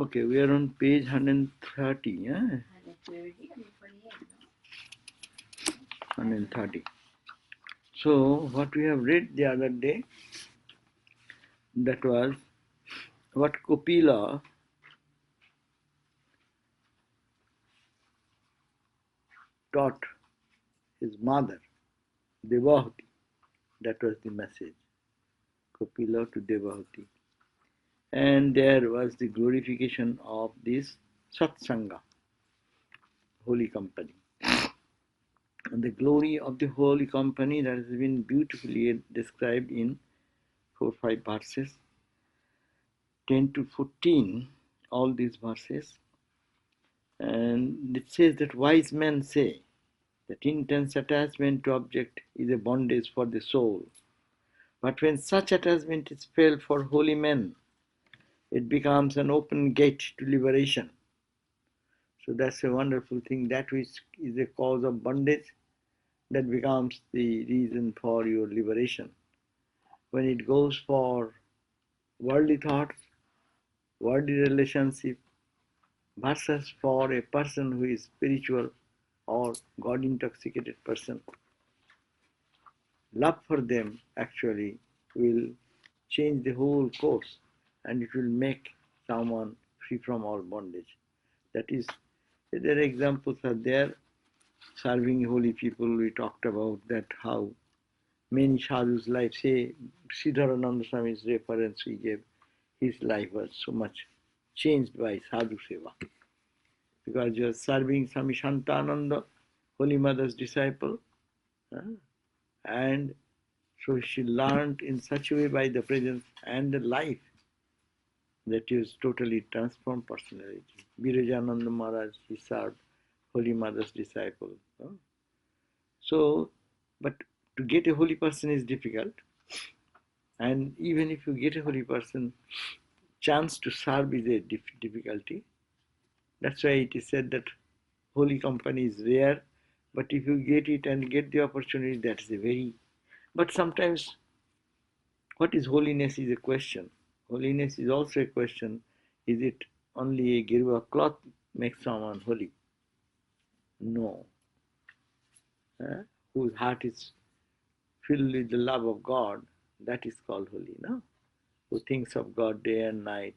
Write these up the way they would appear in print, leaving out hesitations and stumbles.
Okay, we are on page 130. Yeah? 130. So, what we have read the other day, that was what Kopila taught his mother, Devahuti. That was the message. Kopila to Devahuti. And there was the glorification of this Satsanga, holy company. And the glory of the holy company that has been beautifully described in 4-5 verses, 10 to 14, all these verses. And it says that wise men say that intense attachment to object is a bondage for the soul. But when such attachment is felt for holy men, it becomes an open gate to liberation. So that's a wonderful thing. That which is a cause of bondage, that becomes the reason for your liberation. When it goes for worldly thoughts, worldly relationship, versus for a person who is spiritual or God intoxicated person, love for them actually will change the whole course, and it will make someone free from all bondage. That is, there examples are there. Serving holy people, we talked about that how many sadhus' life, say Siddharananda Swami's reference we gave, his life was so much changed by sadhu seva. Because you are serving Swami Shantananda, Holy Mother's disciple, and so she learned in such a way by the presence and the life that is totally transformed personality. Virajananda Maharaj, he served Holy Mother's disciple. So, but to get a holy person is difficult. And even if you get a holy person, chance to serve is a difficulty. That's why it is said that holy company is rare, but if you get it and get the opportunity, that's a very... But sometimes what is holiness is a question. Holiness is also a question. Is it only a girva cloth makes someone holy? No. Whose heart is filled with the love of God, that is called holy, no? Who thinks of God day and night,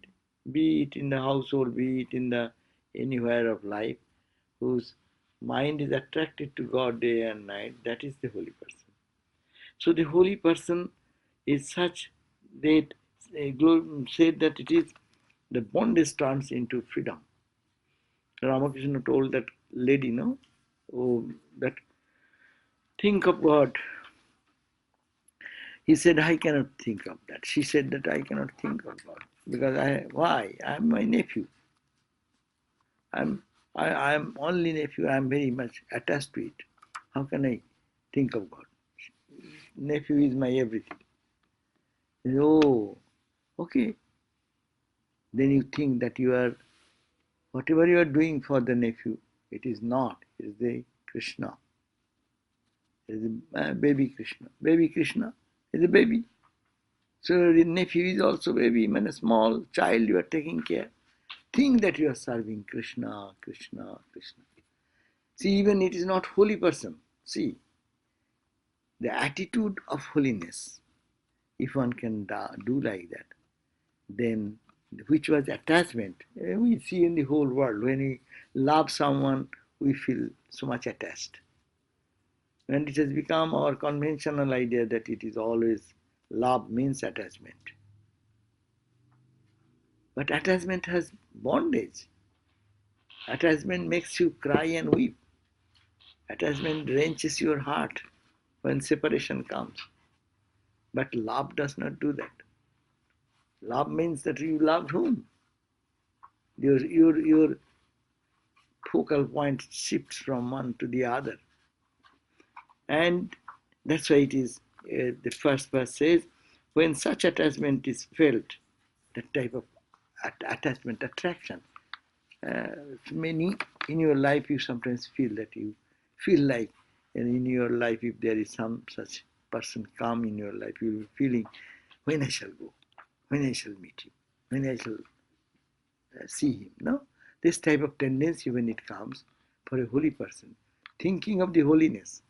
be it in the household, be it in the anywhere of life, whose mind is attracted to God day and night, that is the holy person. So the holy person is such that said that it is the bondage turns into freedom. Ramakrishna told that lady, no, that think of God. He said, I cannot think of that. She said that I cannot think of God. Because why? I'm my nephew. I'm only nephew. I'm very much attached to it. How can I think of God? Nephew is my everything. Oh, okay. Then you think that you are, whatever you are doing for the nephew, it is not. It is the Krishna. It is a baby Krishna. Baby Krishna is a baby. So the nephew is also baby, even a small child you are taking care. Think that you are serving Krishna, Krishna, Krishna. See, even it is not holy person. See, the attitude of holiness, if one can do like that, then which was attachment. We see in the whole world, when we love someone, we feel so much attached. And it has become our conventional idea that it is always love means attachment. But attachment has bondage. Attachment makes you cry and weep. Attachment wrenches your heart when separation comes. But love does not do that. Love means that you loved whom? Your focal point shifts from one to the other. And that's why it is, the first verse says, when such attachment is felt, that type of attachment, attraction, many in your life you sometimes feel that you feel like, and in your life if there is some such person come in your life, you will be feeling, when I shall go, when I shall meet you, when I shall see him. No, this type of tendency when it comes for a holy person, thinking of the holiness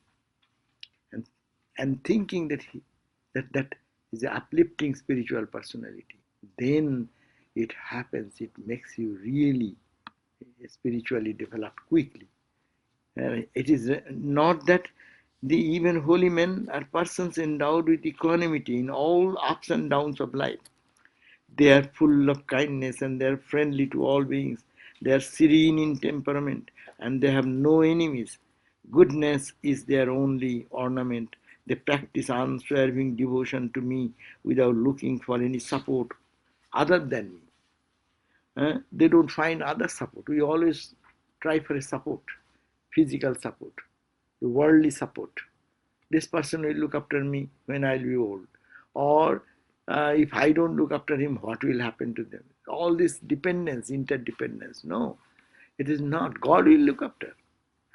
and thinking that that is an uplifting spiritual personality, then it happens. It makes you really spiritually developed quickly. It is not that the even holy men are persons endowed with equanimity in all ups and downs of life. They are full of kindness and they are friendly to all beings. They are serene in temperament and they have no enemies. Goodness is their only ornament. They practice unswerving devotion to me without looking for any support other than me. They don't find other support. We always try for a support, physical support, worldly support. This person will look after me when I'll be old. Or if I don't look after him, what will happen to them? All this dependence, interdependence. No, it is not. God will look after.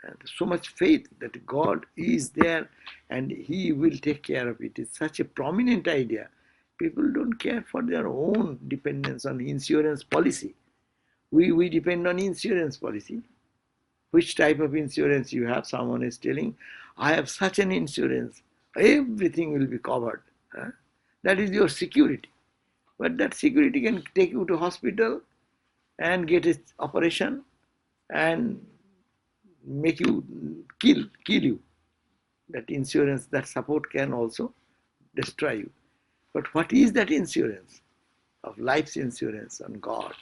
And so much faith that God is there and He will take care of it. It's such a prominent idea. People don't care for their own dependence on insurance policy. We depend on insurance policy. Which type of insurance you have? Someone is telling, I have such an insurance, everything will be covered. That is your security. But that security can take you to hospital and get its operation and make you kill you. That insurance, that support can also destroy you. But what is that insurance? Of life's insurance on God.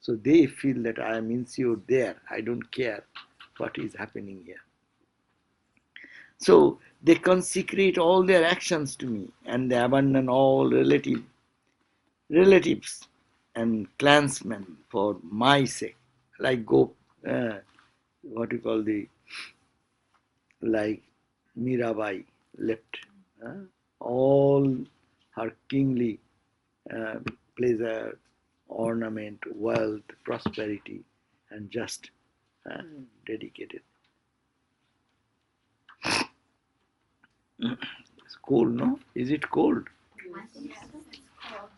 So they feel that I am insured there. I don't care what is happening here. So they consecrate all their actions to me and they abandon all relatives and clansmen for my sake. Like what you call like Mirabai left all her kingly uh, pleasure, ornament, wealth, prosperity, and just dedicated. It's cold, no? Is it cold?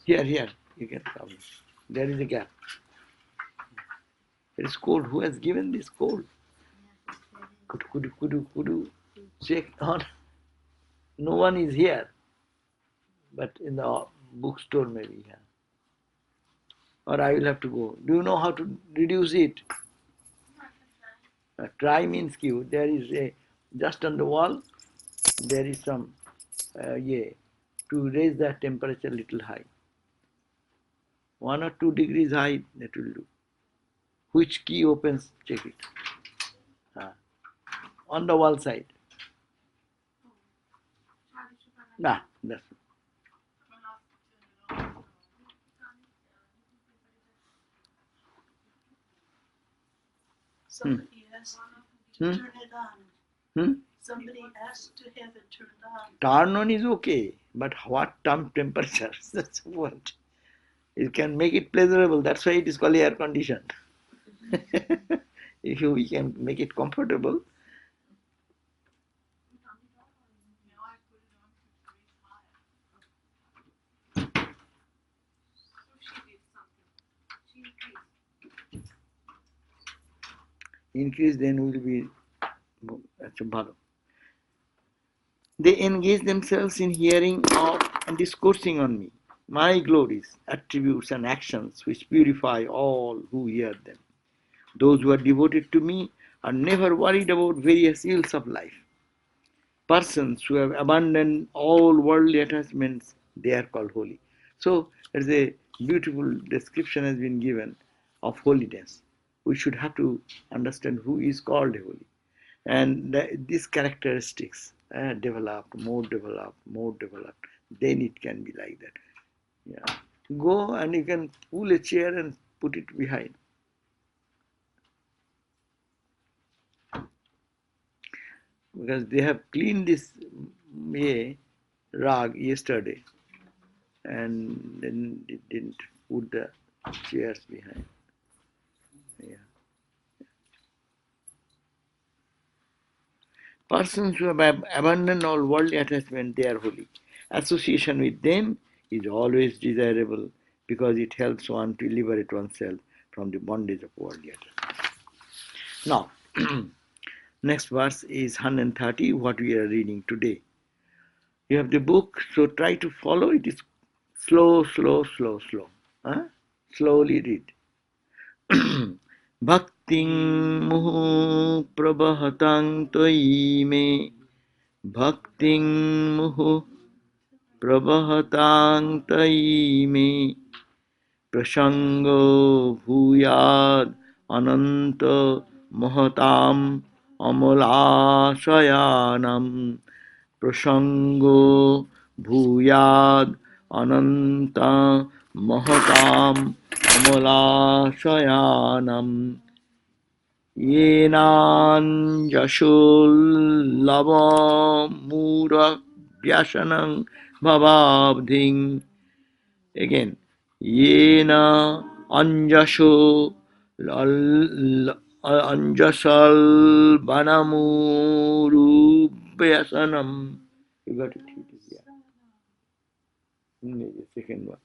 Here, you can come. There is a gap. It is cold. Who has given this cold? Could you check on? No one is here, but in the bookstore maybe. Yeah. Or I will have to go. Do you know how to reduce it? Try means Q. There is a, just on the wall, there is some, to raise the temperature a little high. 1 or 2 degrees high, that will do. Which key opens? Check it. On the wall side. That's Somebody has to turn it on. Somebody has to have it turned on. Turn on is okay, but what temperature? That's what. It can make it pleasurable. That's why it is called air conditioned. If we can make it comfortable. Increase, then will be. They engage themselves in hearing of and discoursing on me, my glories, attributes, and actions which purify all who hear them. Those who are devoted to me are never worried about various ills of life. Persons who have abandoned all worldly attachments, they are called holy. So there's a beautiful description has been given of holiness. We should have to understand who is called holy. And these characteristics developed, more developed, more developed, then it can be like that. Yeah. Go and you can pull a chair and put it behind. Because they have cleaned this rag yesterday and then they didn't put the chairs behind. Yeah. Persons who have abandoned all worldly attachment, they are holy. Association with them is always desirable because it helps one to liberate oneself from the bondage of worldly attachment. Now, next verse is 130, what we are reading today. You have the book, so try to follow. It is slow, slow, slow, slow. Huh? Slowly read. Bhakting muhu prabhahatang toyi me. Bhakting muhu prabhahatang toyi me. Prashango bhuyad ananta mahatam amalasayanam. Prasango bhuyad ananta mahatam amalasayanam. Yenan yashul lava mura vyashanam bhavabdhing. Again, yena anjasho anjasal banamuru vyasanam. You got it here. Second one.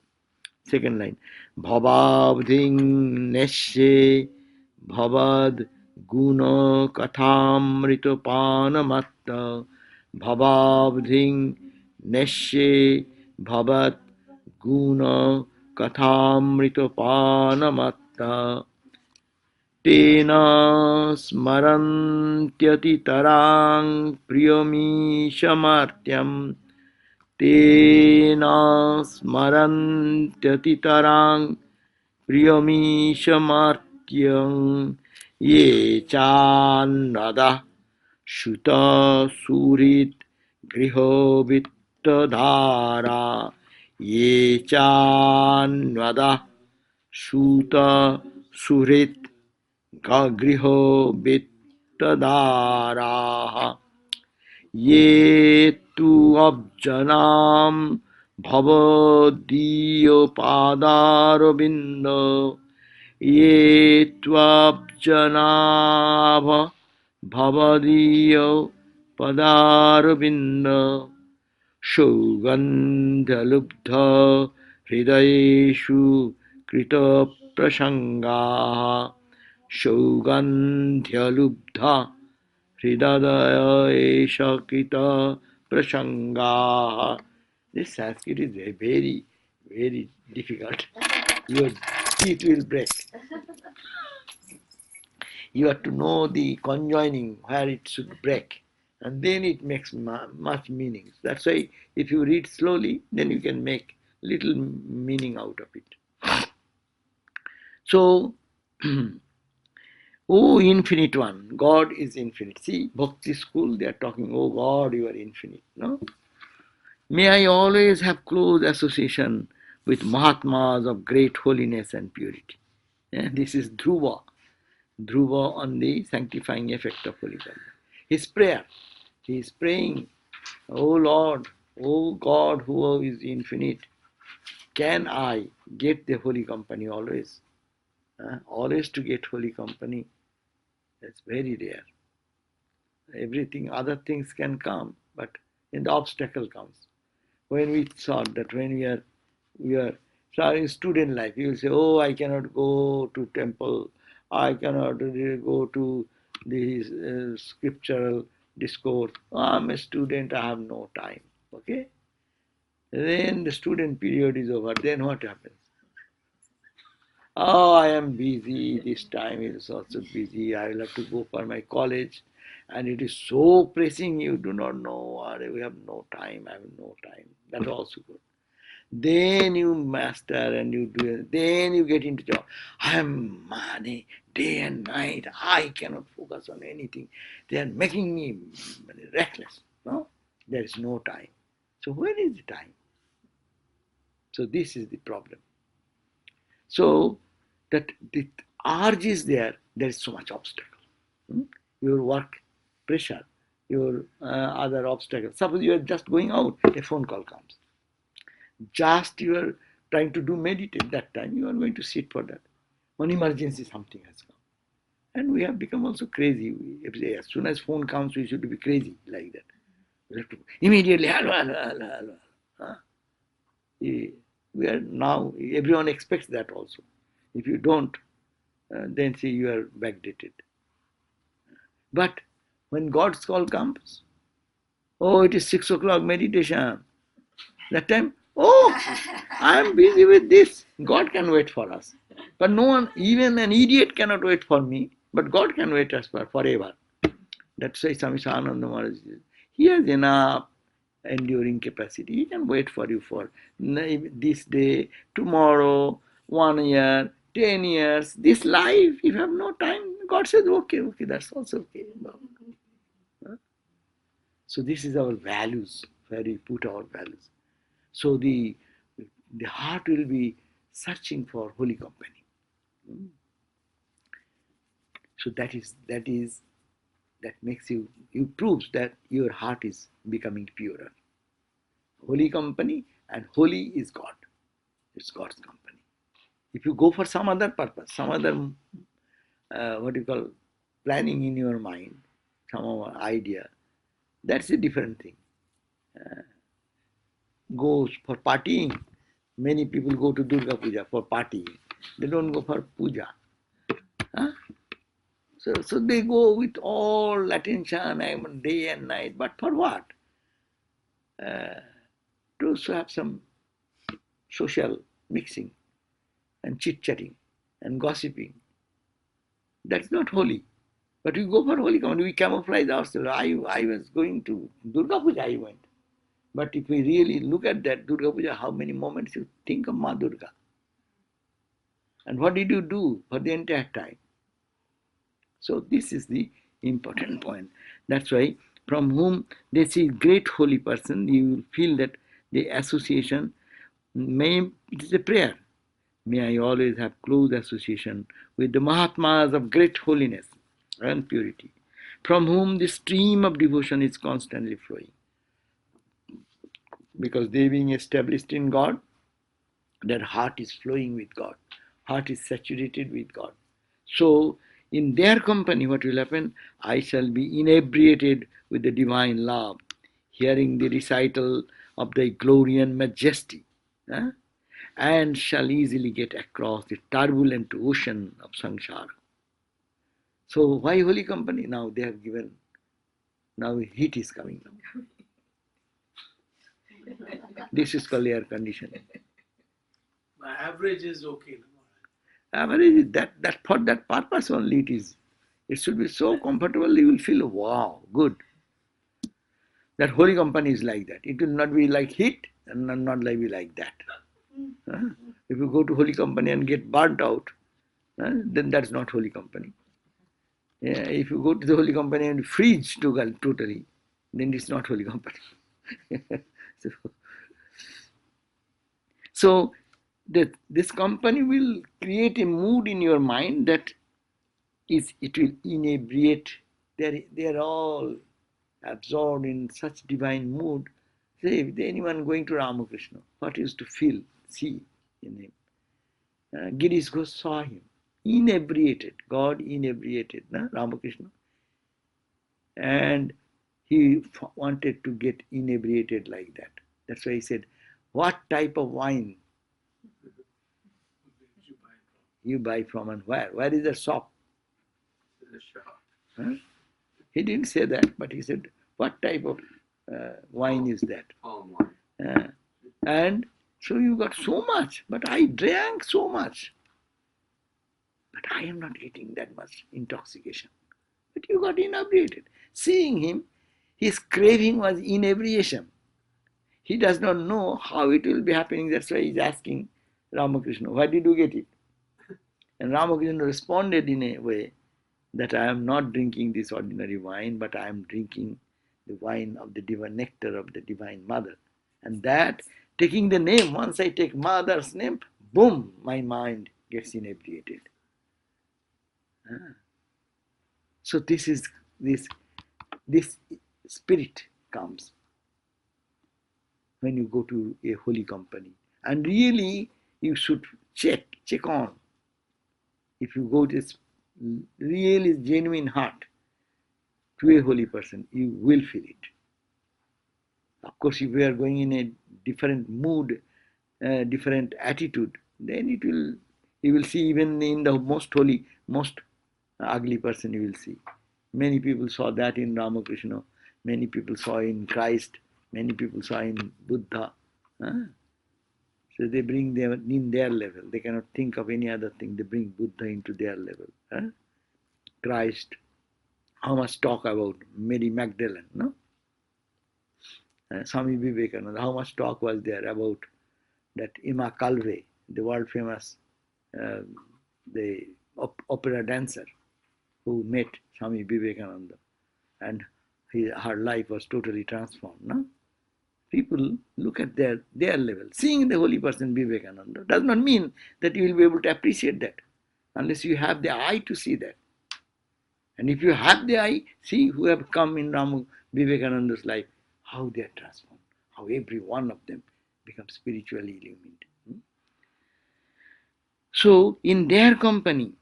Second line. Bhavabdhing neshe bhavad guna kathamrita panamatta. Bhavabdhing neshe bhavat guna kathamrita panamatta. Tena smarantyati tarang priyamishamartyam. Tena smarantyatitarang priyamishamartyam ye chanrada shuta surit griho vittadhara ye chanrada shuta surit griho vittadhara ye tu abjanam bhavadiyo padaravinda ye tu abjanabha bhavadiyo padaravinda shogandhalubdha hridayeshu krita prasanga shogandhalubdha Hridadaya esha kita prasanga. This Sanskrit is very, very difficult. Your teeth will break. You have to know the conjoining where it should break. And then it makes much meaning. That's why if you read slowly, then you can make little meaning out of it. So, oh, infinite one, God is infinite. See, Bhakti school, they are talking, oh God, you are infinite. No? May I always have close association with Mahatmas of great holiness and purity. Yeah, this is Dhruva. Dhruva on the sanctifying effect of Holy Karma. His prayer, he is praying, oh Lord, oh God who is infinite, can I get the holy company always? Always to get holy company. That's very rare. Everything, other things can come, but in the obstacle comes. When we thought that when we are starting student life, you will say, oh, I cannot go to temple, I cannot go to the scriptural discourse. Oh, I'm a student, I have no time. Okay? Then the student period is over. Then what happens? Oh, I am busy. This time is also busy. I will have to go for my college. And it is so pressing, you do not know, or we have no time, I have no time. That's also good. Then you master and you do it. Then you get into job. I am money, day and night. I cannot focus on anything. They are making me reckless. No? There is no time. So where is the time? So this is the problem. So that the urge is there is so much obstacle. Your work pressure, your other obstacles. Suppose you are just going out, a phone call comes. Just you are trying to do meditate, that time you are going to sit for that. One emergency, something has come. And we have become also crazy. As soon as phone comes, we should be crazy like that. We have to immediately, hello, hello, hello, hello. Huh? We are now, everyone expects that also. If you don't, then say you are backdated. But when God's call comes, oh, it is 6 o'clock meditation. That time, oh, I am busy with this. God can wait for us. But no one, even an idiot cannot wait for me, but God can wait us for forever. That's why Swami Sarvadevananda Maharaj says, he has enough enduring capacity. He can wait for you for this day, tomorrow, 1 year, 10 years, this life. If you have no time, God says, okay, that's also okay. So this is our values, where we put our values. So the heart will be searching for holy company. So that makes you proves that your heart is becoming purer. Holy company, and holy is God. It's God's company. If you go for some other purpose, some other planning in your mind, some idea, that's a different thing. Goes for partying. Many people go to Durga Puja for partying. They don't go for puja. Huh? So they go with all attention day and night. But for what? To have some social mixing and chit-chatting and gossiping. That's not holy. But we go for holy company. We camouflage ourselves. I was going to Durga Puja, I went. But if we really look at that Durga Puja, how many moments you think of Ma Durga? And what did you do for the entire time? So this is the important point. That's why from whom they see great holy person, you will feel that the association, it is a prayer. May I always have close association with the Mahatmas of great holiness and purity, from whom the stream of devotion is constantly flowing. Because they being established in God, their heart is flowing with God. Heart is saturated with God. So, in their company, what will happen? I shall be inebriated with the divine love, hearing the recital of thy glory and majesty, and shall easily get across the turbulent ocean of samsara. So, why holy company? Now they have given, now heat is coming now. This is called air conditioning. Average is okay. Average, that for that purpose only it is. It should be so comfortable, you will feel, wow, good. That holy company is like that. It will not be like heat and not be like that. If you go to holy company and get burnt out, then that's not holy company. If you go to the holy company and freeze totally, then it's not holy company. So this company will create a mood in your mind that it will inebriate. They are all absorbed in such divine mood. Say, if anyone going to Ramakrishna, what is to feel, see in him? Girish Ghosh saw him, inebriated, God inebriated, Ramakrishna. And he wanted to get inebriated like that. That's why he said, what type of wine you buy from and where? Where is the shop? The shop. He didn't say that, but he said, what type of wine is that? Palm wine. And so you got so much, but I drank so much. But I am not getting that much intoxication. But you got inebriated. Seeing him, his craving was inebriation. He does not know how it will be happening. That's why he's asking Ramakrishna, why did you get it? And Ramakrishna responded in a way that I am not drinking this ordinary wine, but I am drinking the wine of the divine nectar of the Divine Mother. And that, taking the name, once I take Mother's name, boom, my mind gets inebriated. So this spirit comes when you go to a holy company. And really, you should check on. If you go to really genuine heart to a holy person, you will feel it. Of course, if we are going in a different mood, different attitude, then You will see even in the most holy, most ugly person you will see. Many people saw that in Ramakrishna. Many people saw in Christ. Many people saw in Buddha. Huh? So they bring them in their level. They cannot think of any other thing. They bring Buddha into their level. Huh? Christ. How much talk about Mary Magdalene, no? Swami Vivekananda. How much talk was there about that Ima Calve, the world famous uh, the opera dancer who met Swami Vivekananda, and her life was totally transformed. No? People look at their level. Seeing the holy person Vivekananda does not mean that you will be able to appreciate that unless you have the eye to see that. And if you have the eye, see who have come in Vivekananda's life, how they are transformed, how every one of them becomes spiritually illumined. So, in their company,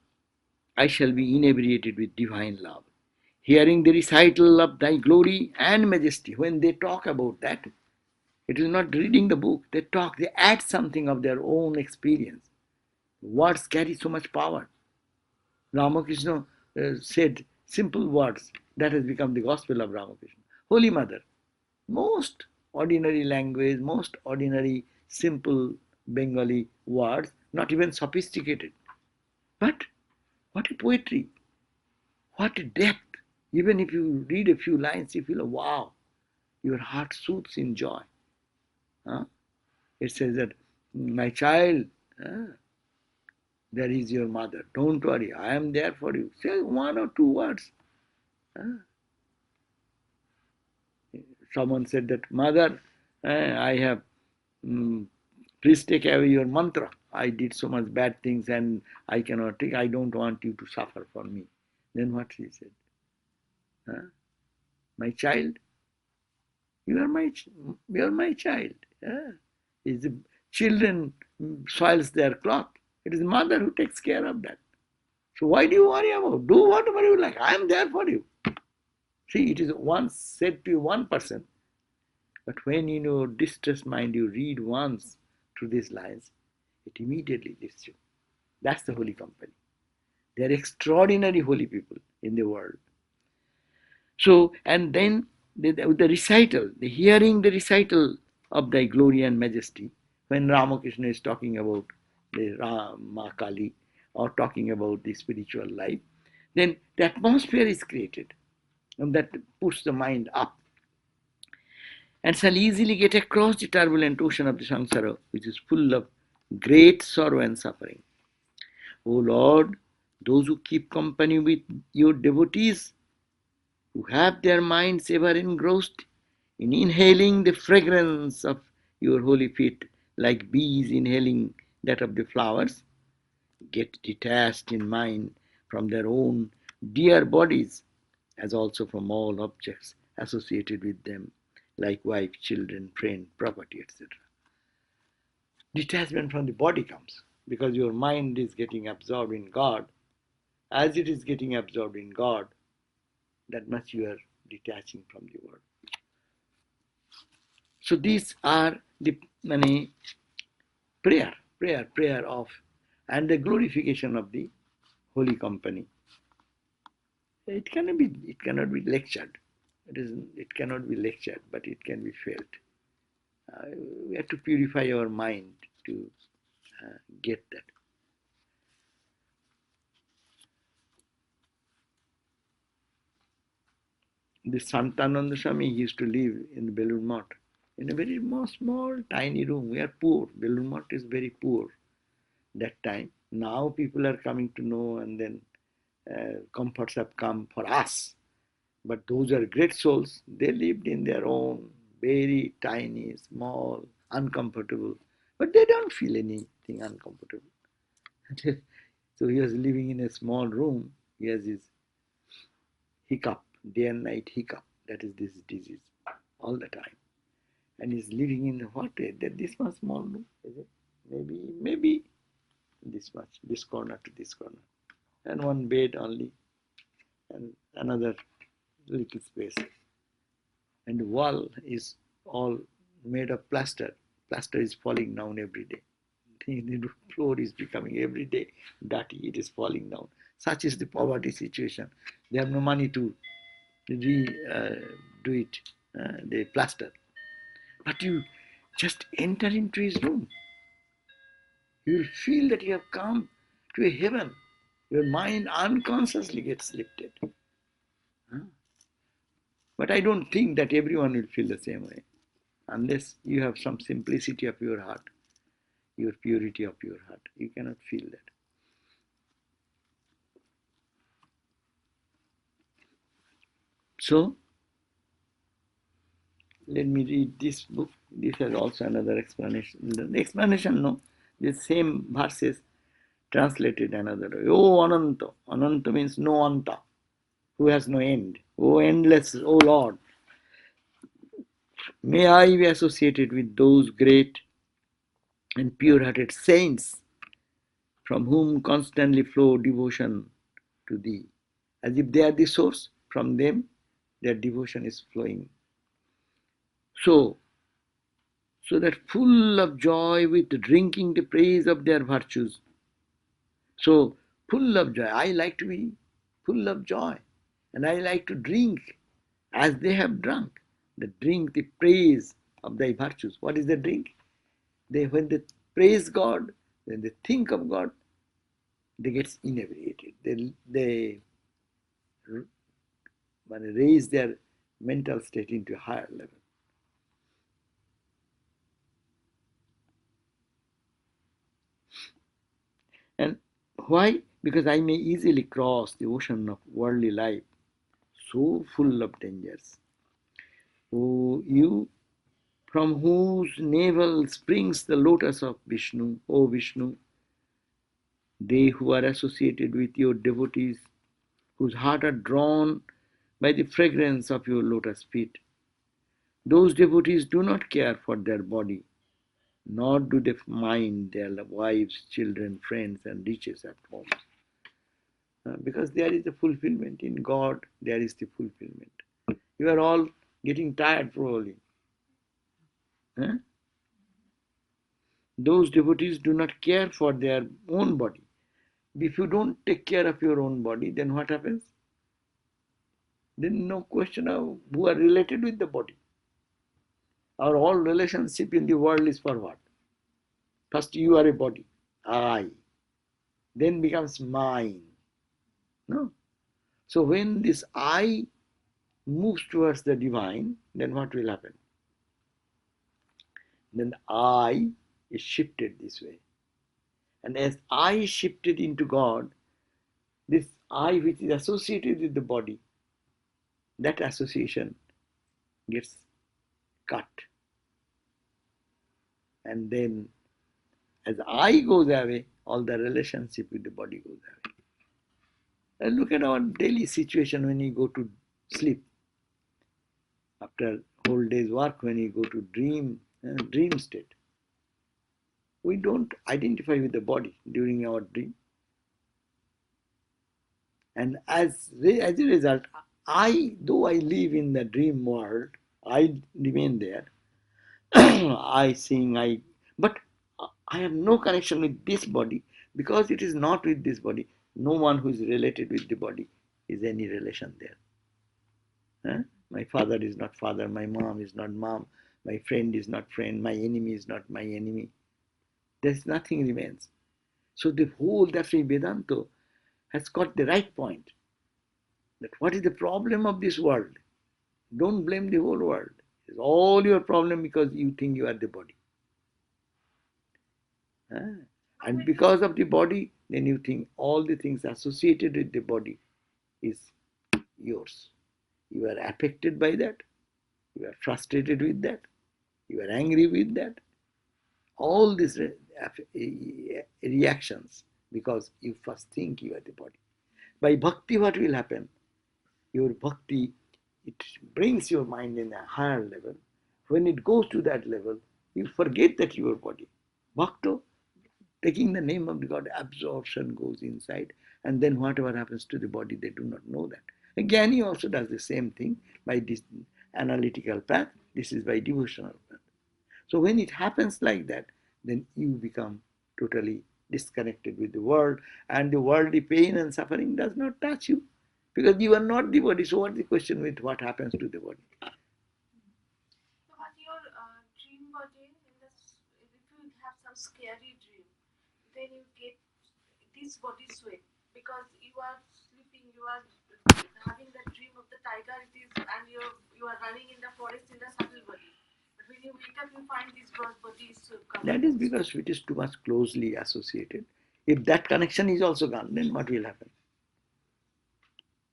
I shall be inebriated with divine love. Hearing the recital of thy glory and majesty, when they talk about that, it is not reading the book, they talk, they add something of their own experience. Words carry so much power. Ramakrishna said simple words, that has become the gospel of Ramakrishna. Holy Mother, most ordinary language, most ordinary simple Bengali words, not even sophisticated. But what a poetry, what a depth. Even if you read a few lines, you feel, wow, your heart soothes in joy. Huh? It says that, my child, there is your mother. Don't worry, I am there for you. Say one or two words. Someone said that, mother, I have, please take away your mantra. I did so much bad things and I cannot take, I don't want you to suffer for me. Then what she said? My child, you are my child. Is the children soils their cloth. It is the mother who takes care of that. So why do you worry about? Do whatever you like. I am there for you. See, it is once said to one person, but when in your distressed mind you read once through these lines, it immediately lifts you. That's the holy company. They are extraordinary holy people in the world. So, and then the recital, the hearing the recital of thy glory and majesty, when Ramakrishna is talking about the Rama Kali or talking about the spiritual life, then the atmosphere is created and that puts the mind up and shall easily get across the turbulent ocean of the samsara, which is full of great sorrow and suffering. O Lord, those who keep company with your devotees, who have their minds ever engrossed in inhaling the fragrance of your holy feet, like bees inhaling that of the flowers, get detached in mind from their own dear bodies, as also from all objects associated with them, like wife, children, friend, property, etc. Detachment from the body comes because your mind is getting absorbed in God. As it is getting absorbed in God, that much you are detaching from the world. So these are the prayer of and the glorification of the holy company. It cannot be lectured. It cannot be lectured, but it can be felt. We have to purify our mind to get that. This Santananda Swami used to live in the Belur Math in a very small, tiny room. We are poor. Belur Math is very poor that time. Now people are coming to know, and then comforts have come for us. But those are great souls. They lived in their own very tiny, small, uncomfortable. But they don't feel anything uncomfortable. So he was living in a small room. He has his hiccup, day and night hiccup. That is this disease all the time. And he's living in what? This much small room, is it? Maybe this much, this corner to this corner. And one bed only, and another little space. And the wall is all made of plaster. Plaster is falling down every day. The floor is becoming every day dirty, it is falling down. Such is the poverty situation. They have no money to do it, they plaster. But you just enter into his room. You will feel that you have come to a heaven. Your mind unconsciously gets lifted. But I don't think that everyone will feel the same way, unless you have some simplicity of your heart, your purity of your heart. You cannot feel that. So, let me read this book. This has also another explanation. The explanation, no, the same verses translated another way. Oh Ananta. Ananta means no anta, who has no end. Oh endless, oh Lord. May I be associated with those great and pure-hearted saints from whom constantly flow devotion to thee. As if they are the source, from them their devotion is flowing. So that full of joy with drinking the praise of their virtues. So full of joy. I like to be full of joy. And I like to drink as they have drunk. They drink the praise of thy virtues. What is the drink? When they praise God, when they think of God, they get inebriated. They raise their mental state into a higher level. And why? Because I may easily cross the ocean of worldly life, so full of dangers. O you, from whose navel springs the lotus of Vishnu, O Vishnu, they who are associated with your devotees, whose heart are drawn by the fragrance of your lotus feet, those devotees do not care for their body, nor do they mind their wives, children, friends, and riches at home. Because there is the fulfillment. In God, there is the fulfillment. You are all getting tired probably. Huh? Those devotees do not care for their own body. If you don't take care of your own body, then what happens? Then no question of who are related with the body. Our all relationship in the world is for what? First you are a body, I, then becomes mine. No? So when this I moves towards the divine, then what will happen? Then I is shifted this way. And as I is shifted into God, this I which is associated with the body, that association gets cut. And then as I goes away, all the relationship with the body goes away. And look at our daily situation when you go to sleep. After whole day's work, when you go to dream state, we don't identify with the body during our dream. And as a result, though I live in the dream world, I remain there. I sing, but I have no connection with this body because it is not with this body. No one who is related with the body is any relation there. Huh? My father is not father, my mom is not mom, my friend is not friend, my enemy is not my enemy. There's nothing remains. So the whole, that's why Vedanta has got the right point. That what is the problem of this world? Don't blame the whole world. It's all your problem because you think you are the body. And because of the body, then you think all the things associated with the body is yours. You are affected by that. You are frustrated with that. You are angry with that. All these reactions because you first think you are the body. By bhakti, what will happen? Your bhakti, it brings your mind in a higher level. When it goes to that level, you forget that you are body. Bhakta, taking the name of the God, absorption goes inside, and then whatever happens to the body, they do not know that. The Jnani also does the same thing by this analytical path. This is by devotional path. So when it happens like that, then you become totally disconnected with the world, and the worldly pain and suffering does not touch you because you are not the body. So what's the question with what happens to the body? So at your dream body, if you have some scary dream, then you get this body sweat because you are sleeping, you are having the dream of the tiger, it is, and you are running in the forest in the subtle body. But when you wake up, you find this body is so covered. That is because it is too much closely associated. If that connection is also gone, then what will happen?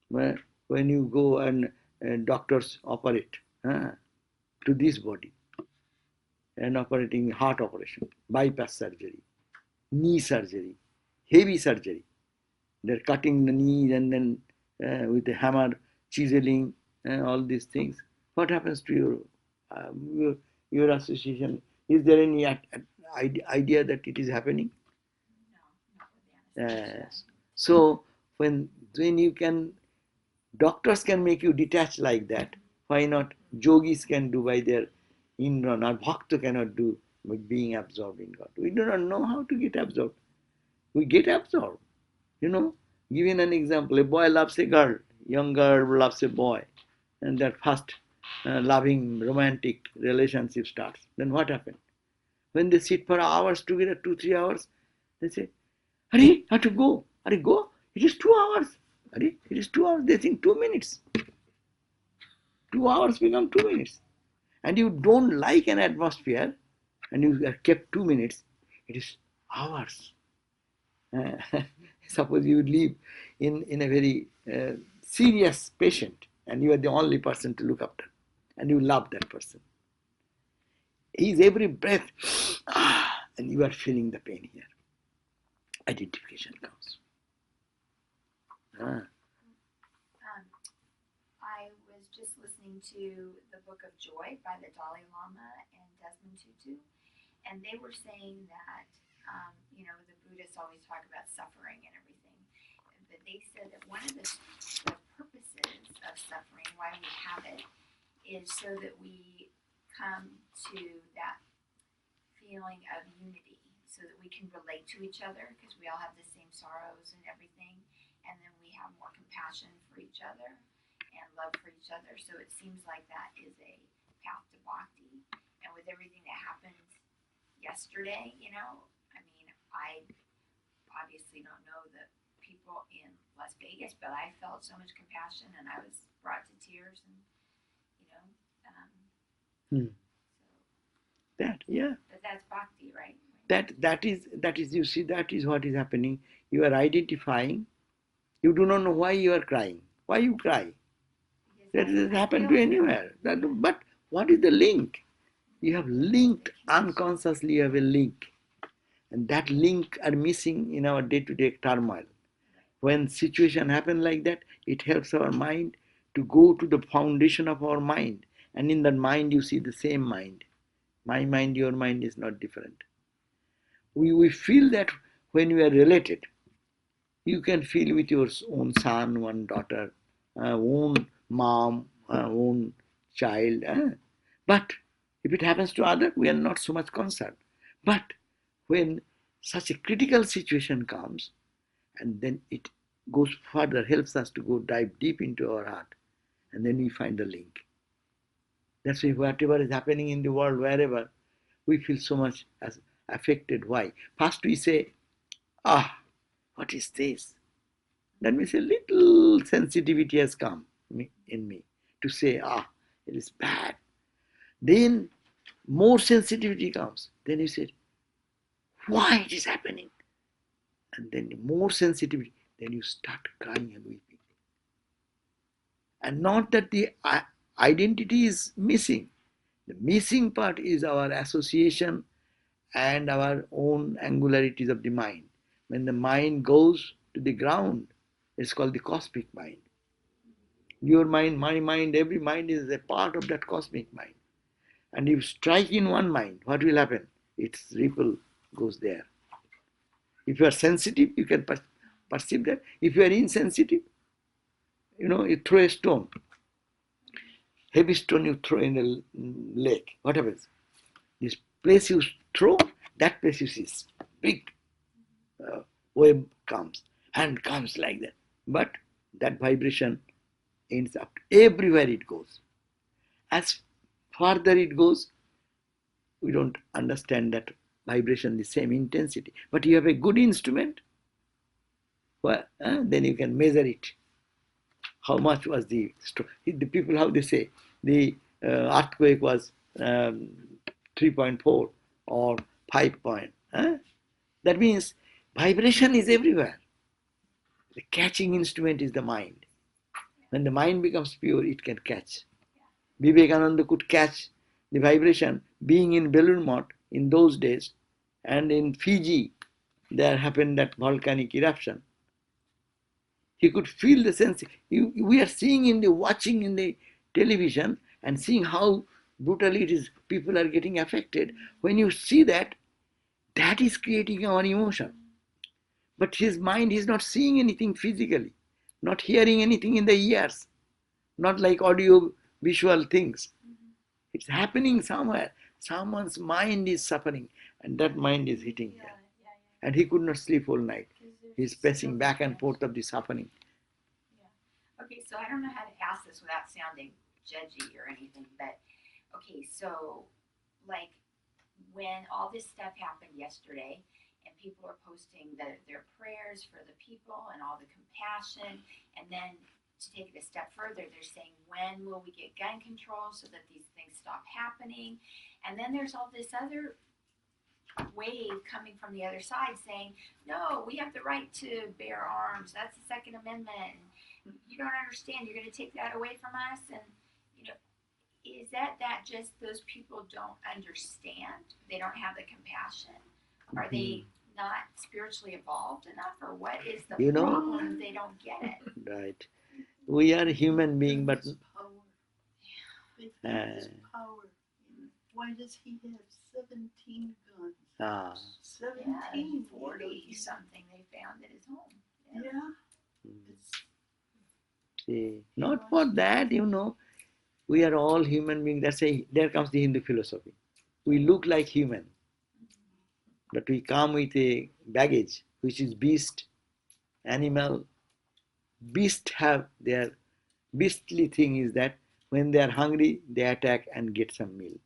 When you go and doctors operate to this body, and operating heart operation, bypass surgery, knee surgery, heavy surgery, they're cutting the knees and then with a hammer chiseling all these things. What happens to your association? Is there any idea that it is happening? No, not with anesthesia. Yes. So when you can, doctors can make you detached like that. Why not? Yogis can do by their Indran, or Bhakta cannot do by being absorbed in God. We do not know how to get absorbed. We get absorbed. Giving an example, a boy loves a girl, young girl loves a boy, and that first loving romantic relationship starts. Then what happens? When they sit for hours together, 2-3 hours, they say, Hurry, have to go. Hurry, go. It is 2 hours. Hurry, it is 2 hours. They think 2 minutes. 2 hours become 2 minutes. And you don't like an atmosphere, and you are kept 2 minutes, it is hours. Suppose you live in a very serious patient, and you are the only person to look after, and you love that person. His every breath, and you are feeling the pain here. Identification comes. I was just listening to the Book of Joy by the Dalai Lama and Desmond Tutu, and they were saying that, the Buddhists always talk about suffering and everything, but they said that one of the purposes of suffering, why we have it, is so that we come to that feeling of unity, so that we can relate to each other, because we all have the same sorrows and everything, and then we have more compassion for each other and love for each other. So it seems like that is a path to bhakti. And with everything that happened yesterday, I obviously don't know the people in Las Vegas, but I felt so much compassion, and I was brought to tears, and But that's bhakti, right? That is you see, that is what is happening. You are identifying. You do not know why you are crying. Why you cry? That doesn't happen to anywhere. But what is the link? You have linked unconsciously. You have a link, and that link are missing in our day-to-day turmoil. When situation happen like that, it helps our mind to go to the foundation of our mind, and in that mind you see the same mind. My mind, your mind is not different. We feel that when we are related, you can feel with your own son, one daughter, own mom, own child. But if it happens to other, we are not so much concerned. But when such a critical situation comes, and then it goes further, helps us to go dive deep into our heart, and then we find the link. That's why whatever is happening in the world, wherever, we feel so much as affected. Why? First we say, what is this? That means a little sensitivity has come in me to say, it is bad. Then more sensitivity comes. Then you say, why it is happening? And then more sensitivity. Then you start crying and weeping. And not that the identity is missing. The missing part is our association and our own angularities of the mind. When the mind goes to the ground, it's called the cosmic mind. Your mind, my mind, every mind is a part of that cosmic mind. And if you strike in one mind, what will happen? Its ripple goes there. If you are sensitive, you can perceive that. If you are insensitive, you throw a stone. Heavy stone you throw in a lake. What happens? This place you throw, that place you cease. big wave comes and comes like that. But that vibration ends up everywhere it goes. As further it goes, we don't understand that vibration the same intensity. But you have a good instrument, well, then you can measure it. How much was the people, how they say, the earthquake was 3.4 or 5 point. That means vibration is everywhere. The catching instrument is the mind. When the mind becomes pure, it can catch. Vivekananda could catch the vibration being in Balloon Mott in those days, and in Fiji there happened that volcanic eruption. He could feel the sense. We are seeing watching in the television and seeing how brutally it is. People are getting affected. When you see that, that is creating our emotion. But his mind is not seeing anything physically, not hearing anything in the ears, not like audio visual things. It's happening somewhere. Someone's mind is suffering, and that mind is hitting him. And he could not sleep all night. He's pacing back and forth of the suffering. Okay, so I don't know how to ask this without sounding judgy or anything, but okay, so like when all this stuff happened yesterday and people are posting their prayers for the people and all the compassion, and then to take it a step further, they're saying, when will we get gun control so that these things stop happening? And then there's all this other wave coming from the other side saying, no, we have the right to bear arms. That's the Second Amendment. You don't understand. You're going to take that away from us. And, you know, is that just those people don't understand? They don't have the compassion? Are they not spiritually evolved enough? Or what is the problem? They don't get it. Right. We are human beings, but power. Why does he have 17 guns? 17, 40 something they found at his home. Yeah. See, not for that, we are all human beings. That's there comes the Hindu philosophy. We look like human, but we come with a baggage, which is beast, animal. Beasts have their beastly thing is that when they are hungry, they attack and get some meal.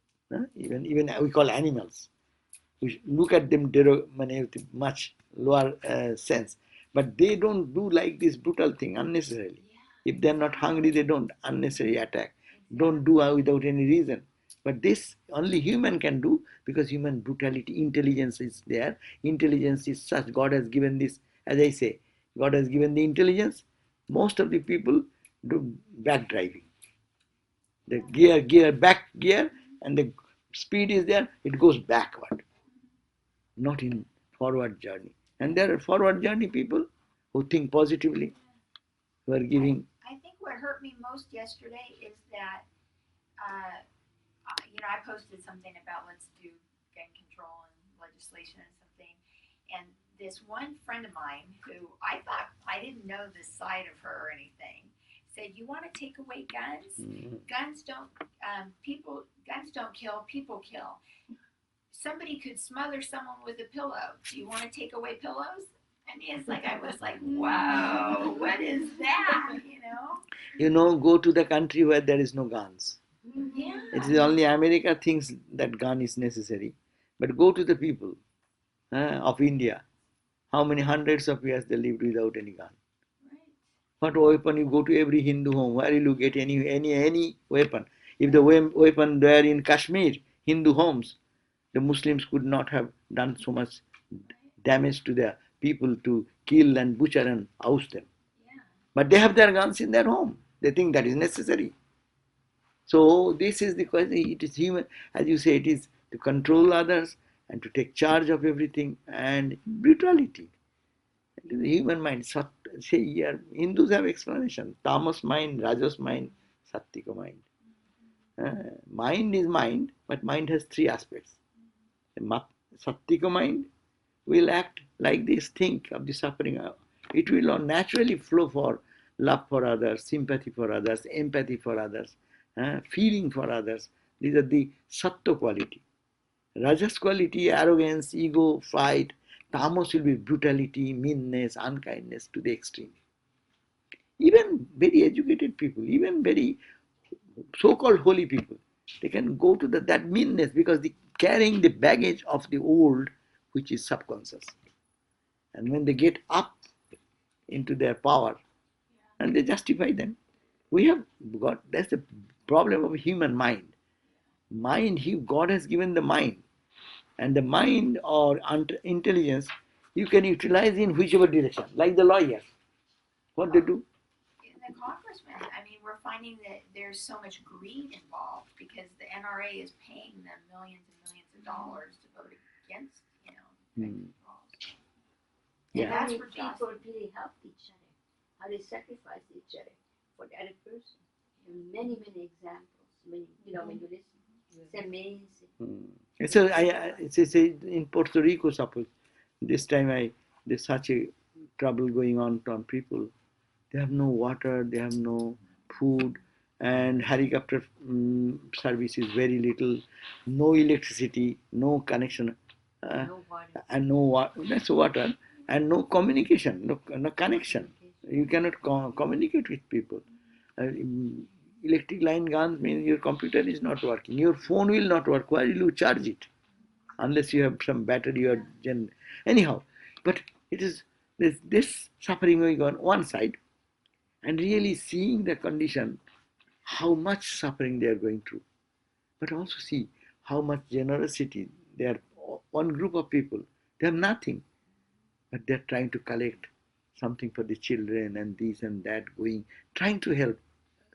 Even we call animals. We look at them with much lower sense, but they don't do like this brutal thing unnecessarily. If they are not hungry, they don't unnecessarily attack. Don't do without any reason. But this only human can do, because human brutality, intelligence is there. Intelligence is such. God has given this, as I say, God has given the intelligence. Most of the people do back driving. The back gear, and the speed is there, it goes backward, not in forward journey. And there are forward journey people who think positively, who are giving. I think what hurt me most yesterday is that, I posted something about let's do gun control and legislation and something. And this one friend of mine who I thought, I didn't know this side of her or anything, said, you want to take away guns? Guns don't kill, people kill. Somebody could smother someone with a pillow. Do you want to take away pillows? I mean, it's like, I was like, whoa, what is that, Go to the country where there is no guns. Yeah. It is only America thinks that gun is necessary. But go to the people of India. How many hundreds of years they lived without any gun? What weapon? You go to every Hindu home, where will you get any weapon? If the weapon were in Kashmir, Hindu homes, the Muslims could not have done so much damage to their people to kill and butcher and oust them. But they have their guns in their home. They think that is necessary. So this is the question. It is human, as you say, it is to control others and to take charge of everything, and brutality. It is the human mind. Say here, Hindus have explanation. Tamas mind, Rajas mind, Sattvika mind. Mind is mind, but mind has three aspects. The Sattvika mind will act like this, think of the suffering. It will not naturally flow for love for others, sympathy for others, empathy for others, feeling for others. These are the Sattva quality. Rajas quality, arrogance, ego, fight, Tamas will be brutality, meanness, unkindness to the extreme. Even very educated people, even very so-called holy people, they can go to that meanness because they carrying the baggage of the old, which is subconscious. And when they get up into their power, and they justify them, we have got, that's the problem of human mind. God has given the mind, and the mind or intelligence you can utilize in whichever direction, like the lawyers, what they do. The congressman, I mean, we're finding that there's so much greed involved because the NRA is paying them millions and millions of dollars to vote against, laws. Yeah. And that's How for many people really help each other? How they sacrifice each other for the other person? Many, many examples. When you listen, it's amazing. It's in Puerto Rico, suppose this time there's such a trouble going on people. They have no water, they have no food, and helicopter service is very little, no electricity, no connection, No water. and no water. That's water, and no communication, no connection. You cannot communicate with people. Electric line guns means your computer is not working, your phone will not work. Why will you charge it? Unless you have some battery or anyhow. But it is this suffering going on one side, and really seeing the condition, how much suffering they are going through, but also see how much generosity. They are one group of people, they have nothing, but they are trying to collect something for the children and this and that, trying to help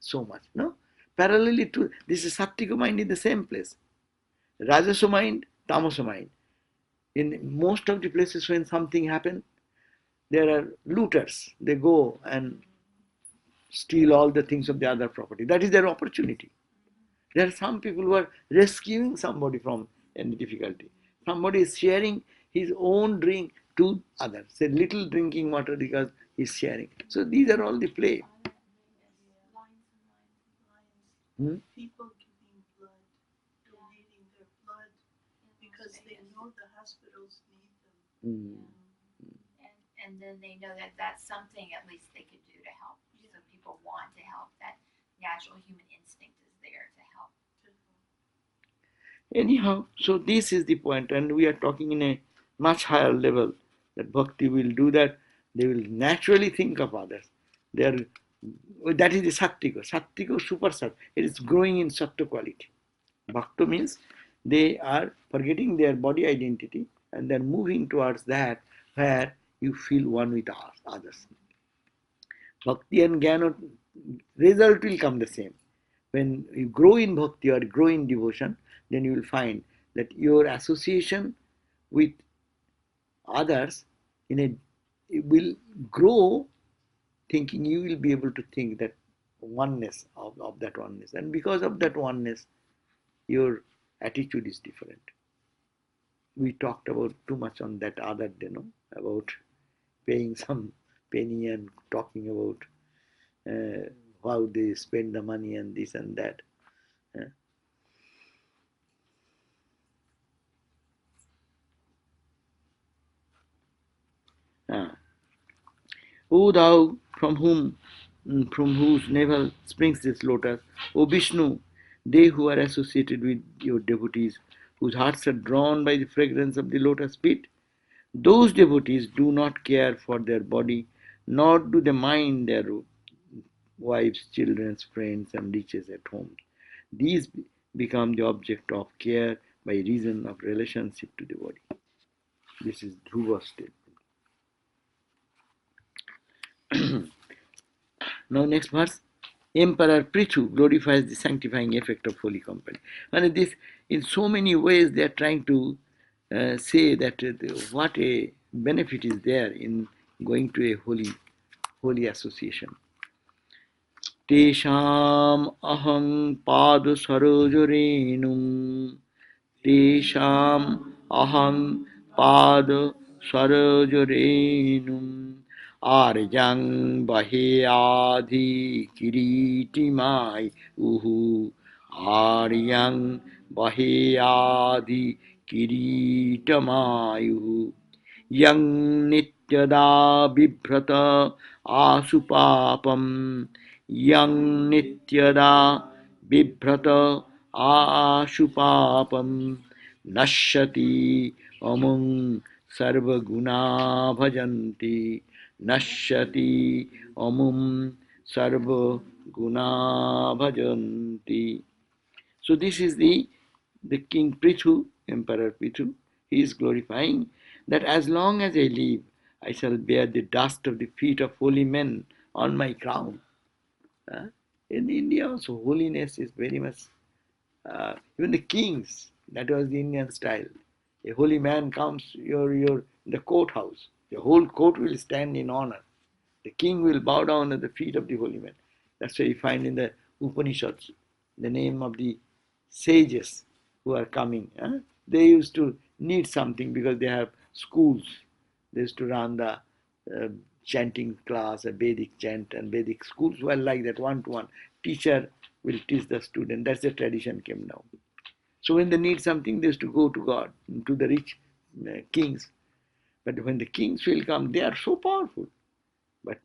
so much. No, parallelly to this is Sattvika mind in the same place, Rajasa mind, Tamasa mind. In most of the places when something happens, there are looters. They go and steal all the things of the other property. That is their opportunity. There are some people who are rescuing somebody from any difficulty. Somebody is sharing his own drink to others. Say little drinking water because he's sharing. So these are all the play. People giving blood, donating their blood because they know the hospitals need them. And then they know that that's something at least they could do to help. So people want to help. That natural human instinct is there to help. Anyhow, so this is the point, and we are talking in a much higher level that bhakti will do that. They will naturally think of others. They are, that is the sattvika. Sattvika super sat. It is growing in sattva quality. Bhakta means they are forgetting their body identity and then moving towards that where you feel one with others. Bhakti and jnana, result will come the same. When you grow in bhakti or grow in devotion, then you will find that your association with others it will grow, thinking you will be able to think that oneness of that oneness. And because of that oneness, your attitude is different. We talked about too much on that other day, about paying some penny and talking about how they spend the money and this and that. O thou from whose navel springs this lotus, O Vishnu, they who are associated with your devotees, whose hearts are drawn by the fragrance of the lotus feet, those devotees do not care for their body, nor do they mind their wives, children, friends, and riches at home. These become the object of care by reason of relationship to the body. This is Dhruva's statement. Now next verse. Emperor Prithu glorifies the sanctifying effect of holy company. And this, in so many ways, they are trying to say that what a benefit is there in going to a holy association. Tesham aham padu sarojarenum. Tesham aham padu sarojarenum. Arjang baheyadhi kiritimai uhu. Aryang baheyadhi kiritamai uhu. yang nityada bibhrata asupapam, yang nityada bibhrata asupapam, nashyati amung sarvaguna bhajanti, nashyati amum sarvaguna bhajanti. So this is the King Prithu, Emperor Prithu. He is glorifying that as long as I live, I shall bear the dust of the feet of holy men on my crown. In India also, holiness is very much, even the kings, that was the Indian style. A holy man comes, you're in the courthouse, the whole court will stand in honor. The king will bow down at the feet of the holy man. That's why you find in the Upanishads the name of the sages who are coming. They used to need something because they have schools. They used to run the chanting class, a Vedic chant, and Vedic schools were like that, one to one. Teacher will teach the student. That's the tradition came down. So when they need something, they used to go to God, to the rich kings. But when the kings will come, they are so powerful. But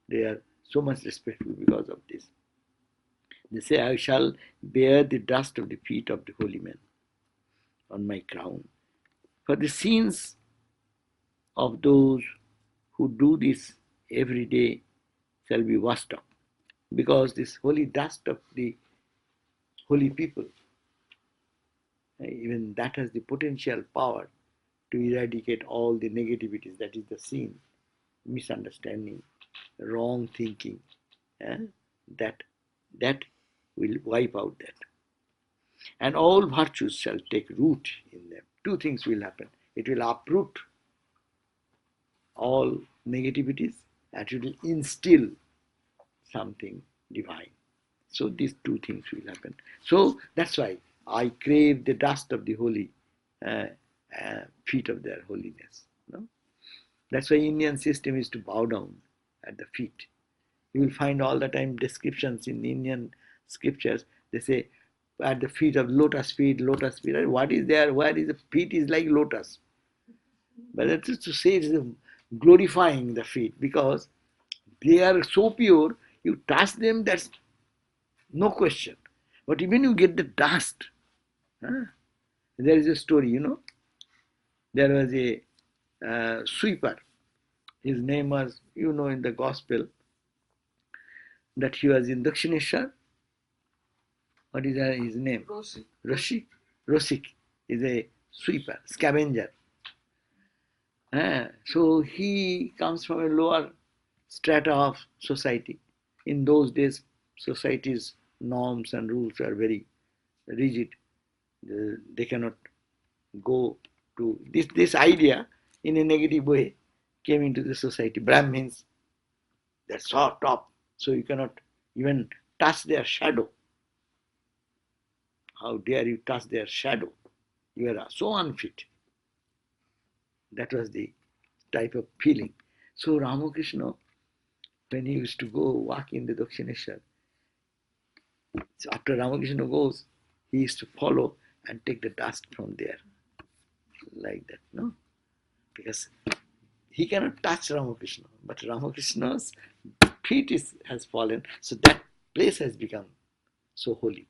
they are so much respectful because of this. They say, I shall bear the dust of the feet of the holy men on my crown. For the sins of those who do this every day shall be washed up. Because this holy dust of the holy people, even that has the potential power to eradicate all the negativities, that is the sin, misunderstanding, wrong thinking, that that will wipe out that. And all virtues shall take root in them. Two things will happen. It will uproot all negativities and it will instill something divine. So these two things will happen. So that's why I crave the dust of the holy feet of their holiness. No? That's why Indian system is to bow down at the feet. You will find all the time descriptions in Indian scriptures. They say at the feet of lotus feet, lotus feet. What is there? Where is the feet is like lotus. But that is to say it is glorifying the feet because they are so pure. You touch them, that's no question. But even you get the dust. There is a story, There was a sweeper. His name was, in the gospel, that he was in Dakshineshwar. What is his name? Rosik. Rosik is a sweeper, scavenger. So he comes from a lower strata of society. In those days, society's norms and rules are very rigid. They cannot go to this idea in a negative way came into the society. Brahmins, they're so top, so you cannot even touch their shadow. How dare you touch their shadow? You are so unfit. That was the type of feeling. So Ramakrishna, when he used to go walk in the Dakshineshwar, so after Ramakrishna goes, he used to follow and take the dust from there. Like that, no? Because he cannot touch Ramakrishna, but Ramakrishna's feet has fallen, so that place has become so holy.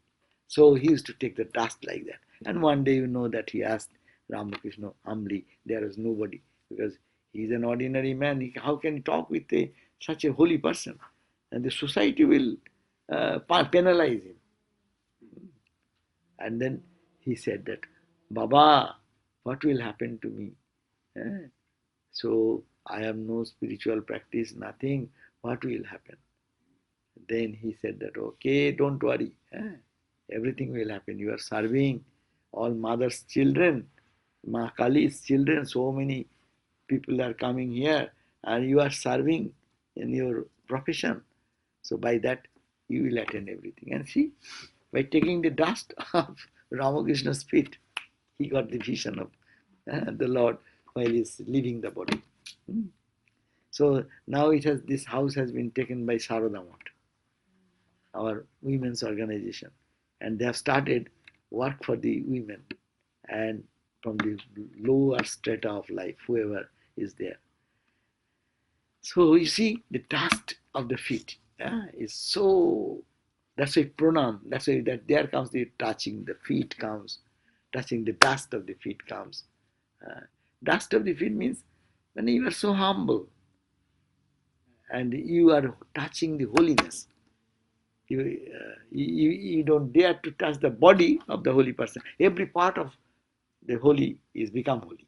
So he used to take the dust like that. And one day that he asked Ramakrishna humbly, there was nobody, because he's an ordinary man. How can he talk with such a holy person? And the society will penalize him. And then he said that, Baba, what will happen to me? So I have no spiritual practice, nothing. What will happen? Then he said that, okay, don't worry. Everything will happen. You are serving all mother's children, Ma Kali's children. So many people are coming here and you are serving in your profession. So by that, you will attain everything. And see, by taking the dust of Ramakrishna's feet, he got the vision of the Lord while he is leaving the body. So now this house has been taken by Sarodamot, our women's organization, and they have started work for the women and from the lower strata of life, whoever is there. So you see, the dust of the feet is so, that's why pranam, that's why that there comes the touching the feet comes, touching the dust of the feet comes. Dust of the feet means when you are so humble and you are touching the holiness. You don't dare to touch the body of the holy person. Every part of the holy is become holy.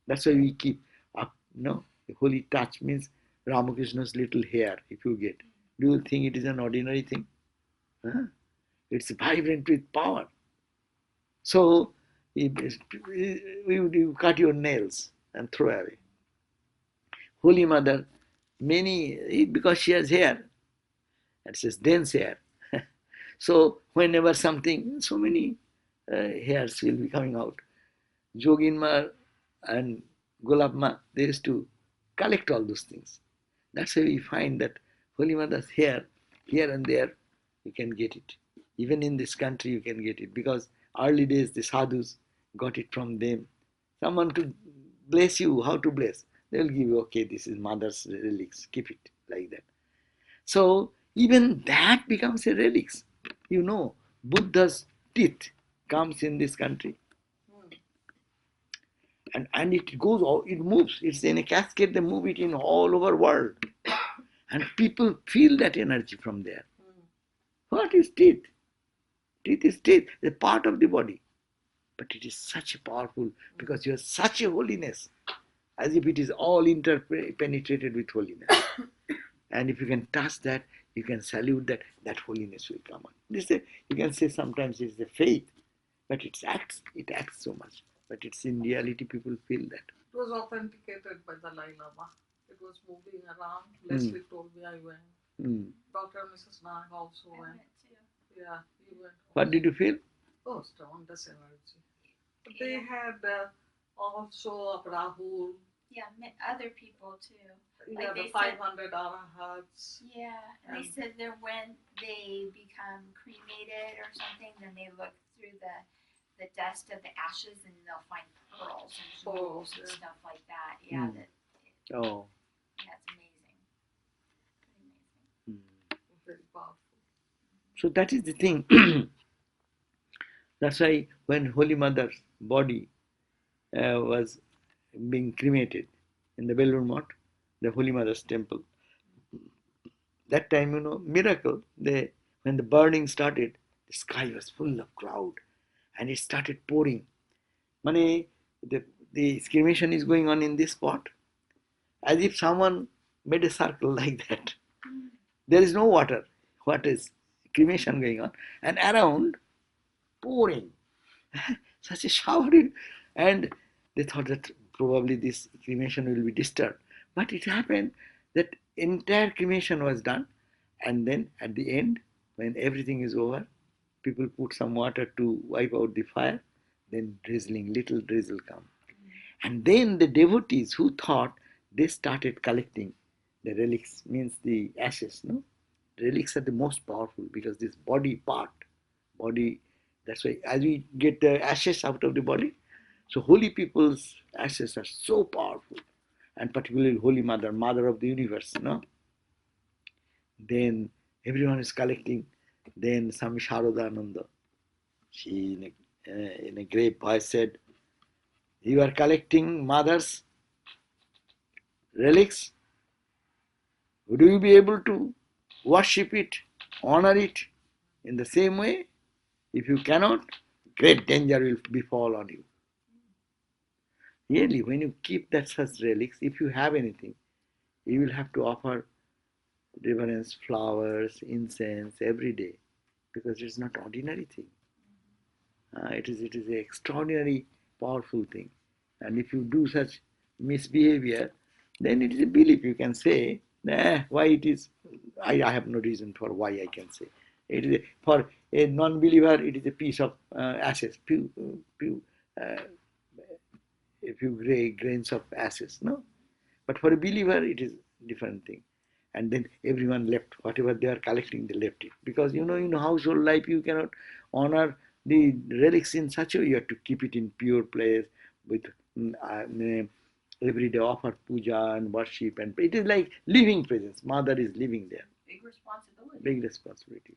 That's why we keep up, the holy touch means Ramakrishna's little hair, if you get. Do you think it is an ordinary thing? Huh? It's vibrant with power. So, you cut your nails and throw away. Holy Mother, because she has hair, and says dense hair. So, whenever something, so many hairs will be coming out. Joginma and Golabma, they used to collect all those things. That's why we find that Holy Mother's hair, here and there, you can get it. Even in this country, you can get it. Because early days, the sadhus got it from them. Someone to bless you, how to bless? They'll give you, okay, this is Mother's relics, keep it like that. So, even that becomes a relics. Buddha's teeth comes in this country. And it goes, it moves. It's in a cascade, they move it in all over world. And people feel that energy from there. What is teeth? Teeth is teeth, a part of the body. But it is such a powerful, because you have such a holiness, as if it is all interpenetrated with holiness. And if you can touch that, you can salute that, that holiness will come on. You can say sometimes it's a faith, but it acts so much. But it's in reality, people feel that. It was authenticated by the Dalai Lama. It was moving around. Leslie told me I went. Dr. and Mrs. Nag also went. Yeah, he went. What did you feel? Oh, tremendous energy. But they had also Rahul. Yeah, other people too. Yeah, the 500 arahats. Yeah, and they said that when they become cremated or something, then they look through the dust of the ashes and they'll find pearls and jewels and stuff like that. Yeah, it's amazing. Very powerful. So that is the thing. That's why when Holy Mother's body was being cremated in the Belur Math, the Holy Mother's temple, that time, miracle, when the burning started, the sky was full of cloud and it started pouring. The cremation is going on in this spot, as if someone made a circle like that. There is no water. What is cremation going on? And around, pouring. Such a shower. And they thought that probably this cremation will be disturbed. But it happened that entire cremation was done. And then at the end, when everything is over, people put some water to wipe out the fire. Then little drizzle come. And then the devotees who thought, they started collecting the relics, means the ashes, Relics are the most powerful because this body, that's why as we get the ashes out of the body, so holy people's ashes are so powerful, and particularly Holy Mother, Mother of the universe, Then everyone is collecting. Then Swami Sarvadevananda, she in a grave voice said, "You are collecting Mother's relics. Would you be able to worship it, honor it in the same way? If you cannot, great danger will befall on you." Really, when you keep that such relics, if you have anything, you will have to offer reverence, flowers, incense every day, because it's not ordinary thing. It is an extraordinary, powerful thing. And if you do such misbehavior, then it is a belief. You can say, why it is, I have no reason for why I can say. It is for a non-believer, it is a piece of ashes, a few grains of ashes, But for a believer, it is different thing. And then everyone left, whatever they are collecting, they left it. Because in household life, you cannot honor the relics in such a way. You have to keep it in pure place with every day offer puja and worship, and it is like living presence. Mother is living there. Big responsibility. Big responsibility.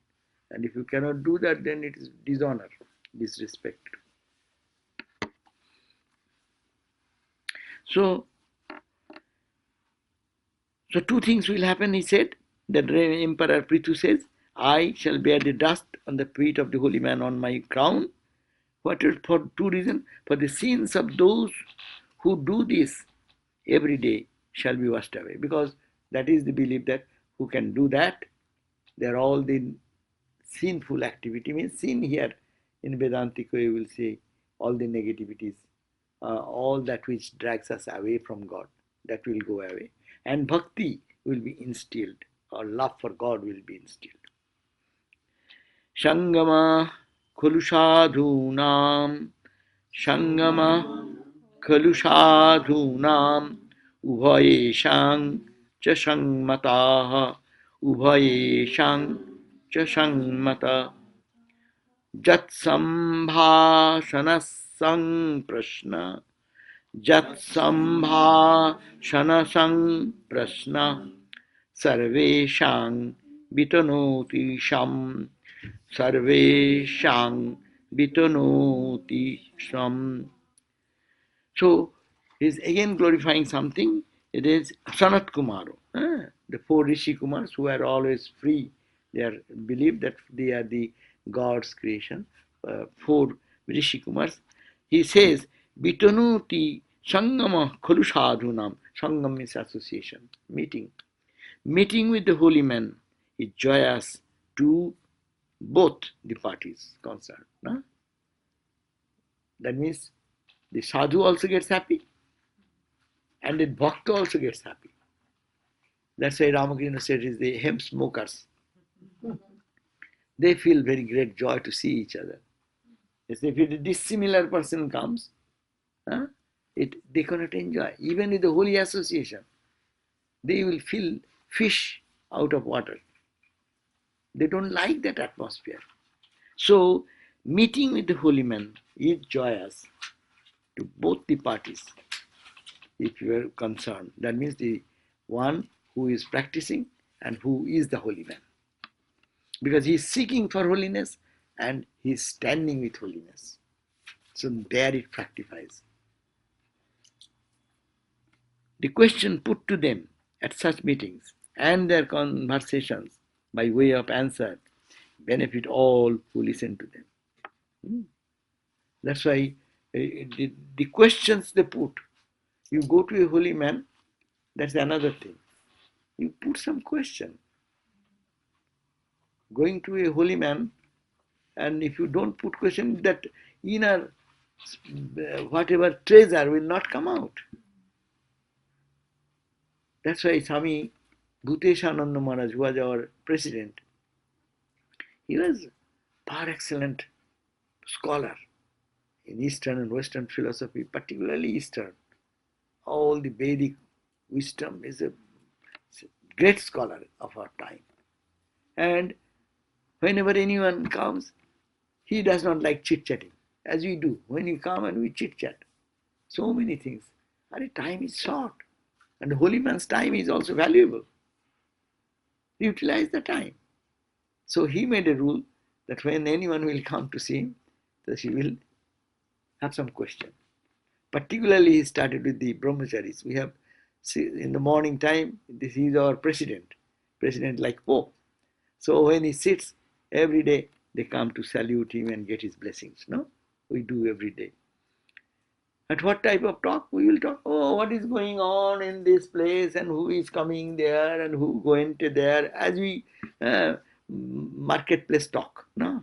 And if you cannot do that, then it is dishonor, disrespect. So two things will happen, he said. The Emperor Prithu says, I shall bear the dust on the feet of the holy man on my crown. What is for two reasons? For the sins of those who do this every day shall be washed away. Because that is the belief that who can do that, they are all the sinful activity. Means sin here in Vedantic way will say all the negativities, all that which drags us away from God, that will go away. And bhakti will be instilled, or love for God will be instilled. Shangama Khalushadhunam Shangama Khalushadhunam Ubhayeshang cha Shangmataha Ubhayeshang cha Shangmata Jat Sambhashana Sang Prashna Jat Sambhashana Sang Prashna Sarveshang Vitanoti Sham Sarveshang Vitanoti Sham. So he is again glorifying something. It is Sanat Kumaro, the four Rishi Kumars who are always free. They are believed that they are the God's creation. Four Rishi Kumars. He says, Vitanuti Sangama Khalushadhunam. Sangam means association, meeting. Meeting with the holy man is joyous to both the parties concerned. No? That means the sadhu also gets happy and the bhakta also gets happy. That's why Ramakrishna said is the hemp smokers. They feel very great joy to see each other. If a dissimilar person comes, they cannot enjoy. Even with the holy association, they will feel fish out of water. They don't like that atmosphere. So, meeting with the holy man is joyous to both the parties, if you are concerned. That means the one who is practicing and who is the holy man. Because he is seeking for holiness and he is standing with holiness. So there it fructifies. The question put to them at such meetings and their conversations by way of answer benefit all who listen to them. That's why the questions they put, you go to a holy man, that's another thing. You put some question. Going to a holy man, and if you don't put question, that inner whatever treasure will not come out. That's why Swami Bhuteshananda Maharaj, who was our president, he was par excellent scholar in Eastern and Western philosophy, particularly Eastern. All the Vedic wisdom is a great scholar of our time. And whenever anyone comes, he does not like chit-chatting, as we do. When you come and we chit-chat, so many things. And time is short. And the holy man's time is also valuable. Utilize the time. So he made a rule that when anyone will come to see him, that he will have some question. Particularly he started with the brahmacharis. We have, in the morning time, this is our president like Pope. So when he sits, every day they come to salute him and get his blessings. No? We do every day. At what type of talk? We will talk, what is going on in this place and who is coming there and who going to there, as we marketplace talk. No?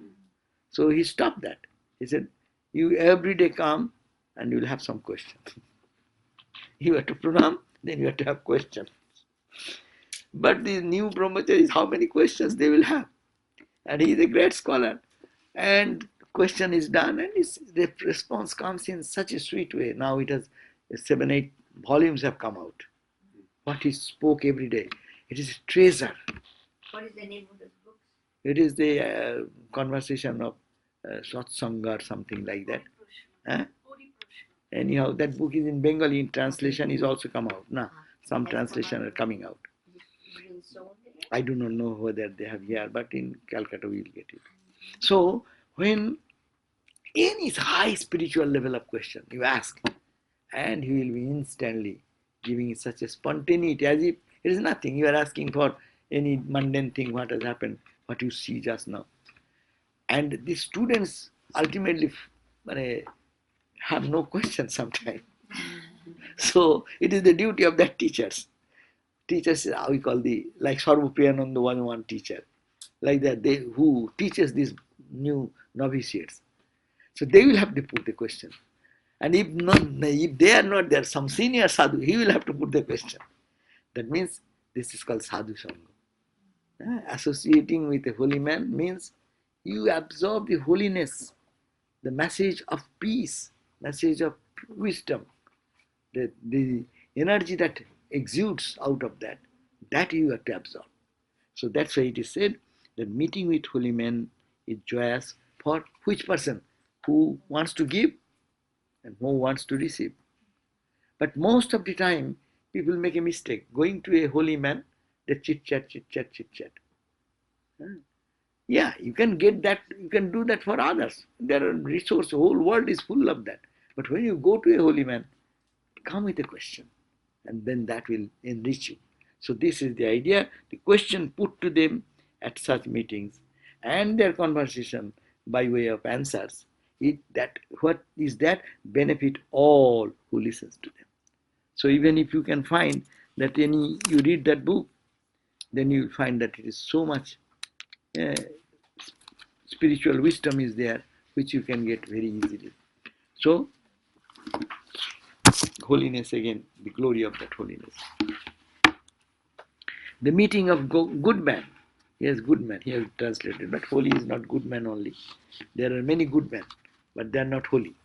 So he stopped that. He said, you every day come and you will have some questions. You have to pranam, then you have to have questions. But the new brahmacharis, how many questions they will have? And he is a great scholar. And question is done and the response comes in such a sweet way. Now it has 7-8 volumes have come out. What he spoke every day. It is a treasure. What is the name of the book? It is the conversation of satsanga or something like that. Anyhow, that book is in Bengali. In translation is also come out. Nah, some translation are coming out. I do not know whether they have here, but in Calcutta we will get it. So when any high spiritual level of question you ask, and he will be instantly giving such a spontaneity as if it is nothing. You are asking for any mundane thing, what has happened, what you see just now. And the students ultimately have no question sometimes. So it is the duty of that teachers. Teachers, we call like Sarvapriyananda was one teacher, like that, who teaches these new novitiates. So they will have to put the question. And if they are not there, some senior sadhu, he will have to put the question. That means this is called sadhu sangha. Associating with a holy man means you absorb the holiness, the message of peace, message of wisdom, the energy that exudes out of that you have to absorb. So that's why it is said that meeting with holy men is joyous for which person? Who wants to give and who wants to receive. But most of the time, people make a mistake. Going to a holy man, they chit chat. Yeah, you can get that, you can do that for others. There are resources, the whole world is full of that. But when you go to a holy man, come with a question, and then that will enrich you. So this is the idea, the question put to them at such meetings and their conversation by way of answers, what is that benefit all who listens to them. So even if you can find that you read that book, then you will find that it is so much spiritual wisdom is there, which you can get very easily. So holiness again, the glory of that holiness. The meeting of good man. Yes, good man, he has translated, but holy is not good man only. There are many good men, but they are not holy.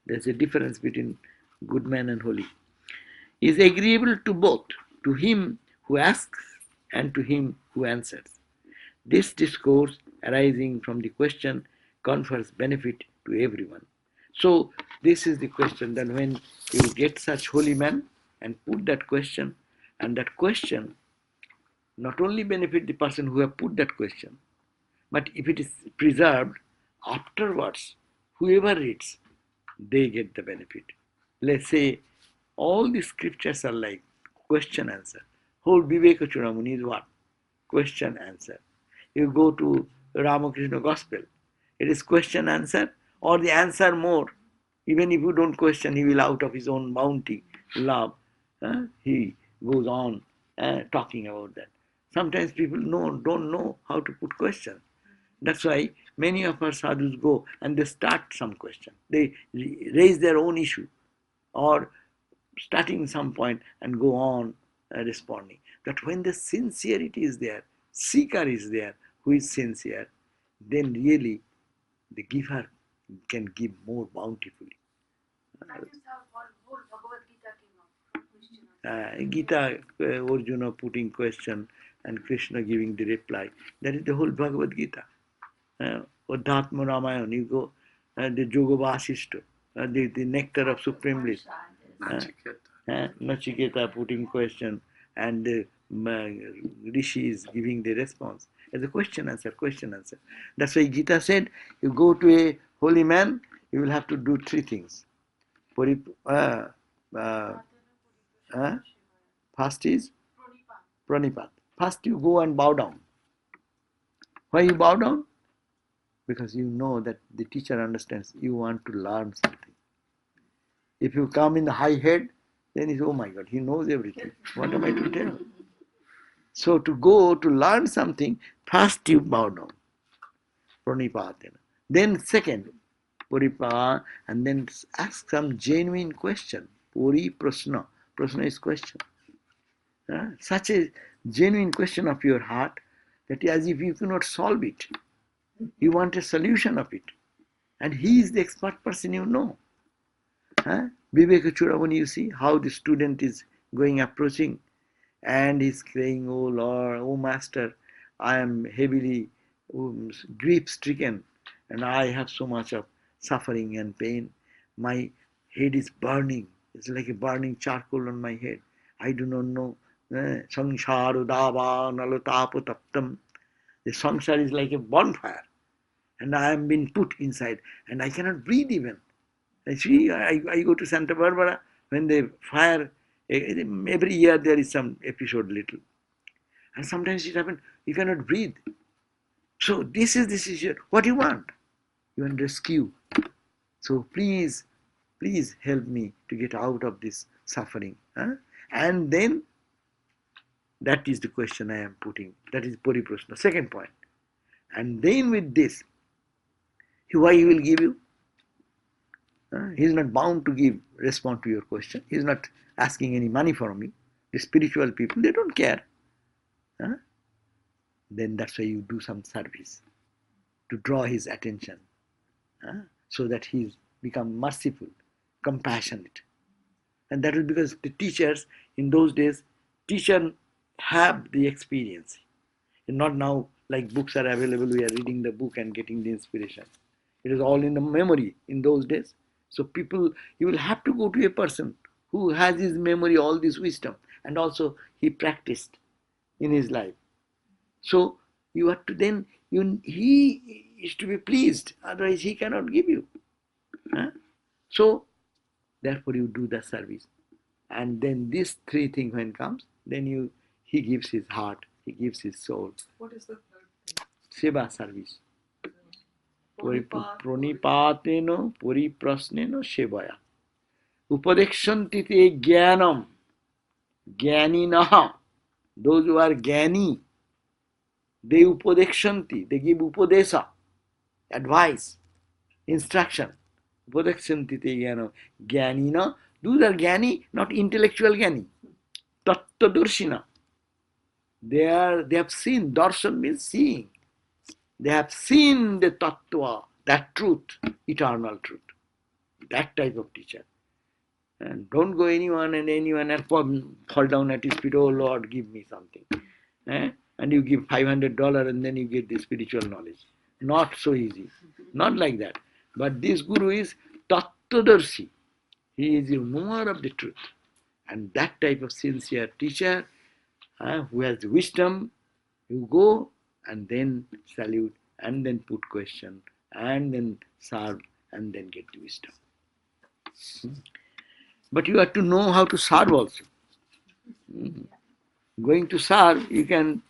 There's a difference between good man and holy. Is agreeable to both, to him who asks and to him who answers. This discourse arising from the question confers benefit to everyone. So this is the question, that when you get such holy man and put that question, and that question not only benefit the person who have put that question, but if it is preserved afterwards, whoever reads, they get the benefit. Let's say all the scriptures are like question answer. Whole Viveka Chudamani is what? Question answer. You go to Ramakrishna Gospel, it is question answer, or the answer more. Even if you don't question, he will, out of his own bounty, love, he goes on talking about that. Sometimes people don't know how to put question. That's why many of our sadhus go and they start some question. They raise their own issue, or starting some point and go on responding. But when the sincerity is there, seeker is there who is sincere, then really the giver can give more bountifully. That is how whole Bhagavad Gita came out. Gita, Arjuna putting question and Krishna giving the reply. That is the whole Bhagavad Gita. Adhatma Ramayana, you go, the Yoga Vasishta, the nectar of supreme bliss. Nachiketa putting question, and the Rishi is giving the response. As a question answer. That's why Gita said, you go to a holy man, you will have to do three things. First is Pranipat. First you go and bow down. Why you bow down? Because you know that the teacher understands you want to learn something. If you come in the high head, then it's, oh my God, he knows everything. What am I to tell? So to go to learn something, first you bow down. Pranipatena. Then second, Puripa, and then ask some genuine question. Puri prasna. Prasna is question. Such a genuine question of your heart that as if you cannot solve it. You want a solution of it. And he is the expert person you know. Viveka Chudamani, you see how the student is approaching, and he's saying, oh Lord, oh Master, I am heavily grief stricken, and I have so much of suffering and pain. My head is burning. It's like a burning charcoal on my head. I do not know. Sangsara dava nalatapo taptam. The samsara is like a bonfire. And I am being put inside. And I cannot breathe even. See, I go to Santa Barbara when they fire. Every year there is some episode little. And sometimes it happens, you cannot breathe. So this is the situation. What do you want? You want rescue. So please help me to get out of this suffering. Huh? And then, that is the question I am putting. That is Pariprashna. Second point. And then with this, why he will give you? He is not bound to respond to your question. He is not asking any money from me. The spiritual people, they don't care. Huh? Then that's why you do some service to draw his attention, so that he become merciful, compassionate. And that is because the teachers in those days, teacher have the experience. And not now, like books are available, we are reading the book and getting the inspiration. It is all in the memory in those days. So people, you will have to go to a person who has his memory, all this wisdom, and also he practiced in his life. So you have to then, he is to be pleased, otherwise he cannot give you. So therefore you do the service. And then these three things when comes, then he gives his heart, he gives his soul. What is the third Seva service. thing? Pranipateno pariprasneno sevaya. Upadekshanti te jnanam. Jnaninaha. Those who are jnani, they upadekshanti, they give upadesa, advice, instruction. Upadekshanti te jnanam. Jnanina. Those are jnani, not intellectual jnani. Tattvadarshina. They have seen. Darshan means seeing. They have seen the tattva, that truth, eternal truth. That type of teacher. And don't go anyone and fall down at his feet, oh Lord, give me something. And you give $500 and then you get the spiritual knowledge. Not so easy. Not like that. But this Guru is Tattvadarshi. He is the knower of the truth. And that type of sincere teacher who has the wisdom, you go and then salute and then put question and then serve and then get the wisdom. But you have to know how to serve also. Going to serve, you can